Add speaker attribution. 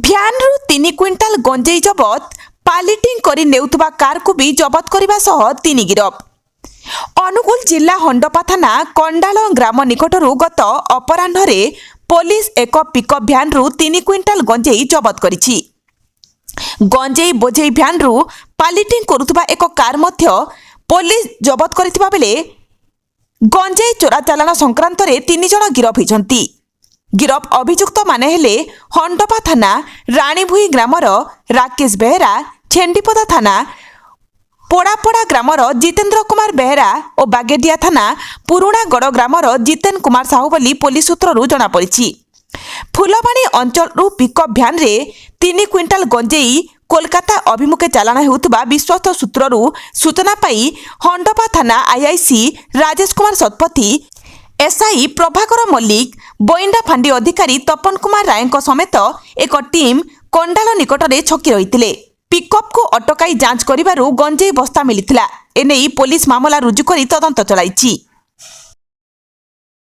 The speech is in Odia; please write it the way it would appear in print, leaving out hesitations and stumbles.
Speaker 1: ଭ୍ୟାନ୍ରୁ 3 କ୍ୱିଣ୍ଟାଲ ଗଞ୍ଜେଇ ଜବତ, ପାଲିଟିଂ କରି ନେଉଥିବା କାରକୁ ବି ଜବତ କରିବା ସହ 3 ଗିରଫ। ଅନୁଗୁଳ ଜିଲ୍ଲା ହଣ୍ଡପା ଥାନା କଣ୍ଡାଳ ଗ୍ରାମ ନିକଟରୁ ଗତ ଅପରାହ୍ନରେ ପୋଲିସ ଏକ ପିକଅପ୍ ଭ୍ୟାନ୍ରୁ 3 କ୍ୱିଣ୍ଟାଲ ଗଞ୍ଜେଇ ଜବତ କରିଛି। ଗଞ୍ଜେଇ ବୋଝେଇ ଭ୍ୟାନ୍ରୁ ପାଲିଟିଂ କରୁଥିବା ଏକ କାର ମଧ୍ୟ ପୋଲିସ ଜବତ କରିଥିବା ବେଳେ ଗଞ୍ଜେଇ ଚୋରାଚାଲାଣ ସଂକ୍ରାନ୍ତରେ 3 ଜଣ ଗିରଫ ହୋଇଛନ୍ତି। ଗିରଫ ଅଭିଯୁକ୍ତମାନେ ହେଲେ ହଣ୍ଡପା ଥାନା ରାଣୀଭୂଇଁ ଗ୍ରାମର ରାକେଶ ବେହେରା, ଛେଣ୍ଡିପଦା ଥାନା ପୋଡ଼ାପଡ଼ା ଗ୍ରାମର ଜିତେନ୍ଦ୍ର କୁମାର ବେହେରା ଓ ବାଗେଡ଼ିଆ ଥାନା ପୁରୁଣାଗଡ଼ ଗ୍ରାମର ଜିତେନ କୁମାର ସାହୁ ବୋଲି ପୋଲିସ ସୂତ୍ରରୁ ଜଣାପଡ଼ିଛି। ଫୁଲବାଣୀ ଅଞ୍ଚଳରୁ ପିକଅପ୍ ଭ୍ୟାନ୍ରେ 3 କ୍ୱିଣ୍ଟାଲ ଗଞ୍ଜେଇ କୋଲକାତା ଅଭିମୁଖେ ଚାଲାଣ ହେଉଥିବା ବିଶ୍ୱସ୍ତ ସୂତ୍ରରୁ ସୂଚନା ପାଇ ହଣ୍ଡପା ଥାନା ଆଇଆଇସି ରାଜେଶ କୁମାର ଶତପଥୀ, ଏସ୍ଆଇ ପ୍ରଭାକର ମଲ୍ଲିକ, ବୋଇଣ୍ଡା ଫାଣ୍ଡି ଅଧିକାରୀ ତପନ କୁମାର ରାୟଙ୍କ ସମେତ ଏକ ଟିମ୍ କଣ୍ଡାଳ ନିକଟରେ ଛକି ରହିଥିଲେ। ପିକଅପ୍କୁ ଅଟକାଇ ଯାଞ୍ଚ କରିବାରୁ ଗଞ୍ଜେଇ ବସ୍ତା ମିଳିଥିଲା। ଏନେଇ ପୋଲିସ ମାମଲା ରୁଜୁ କରି ତଦନ୍ତ ଚଳାଇଛି।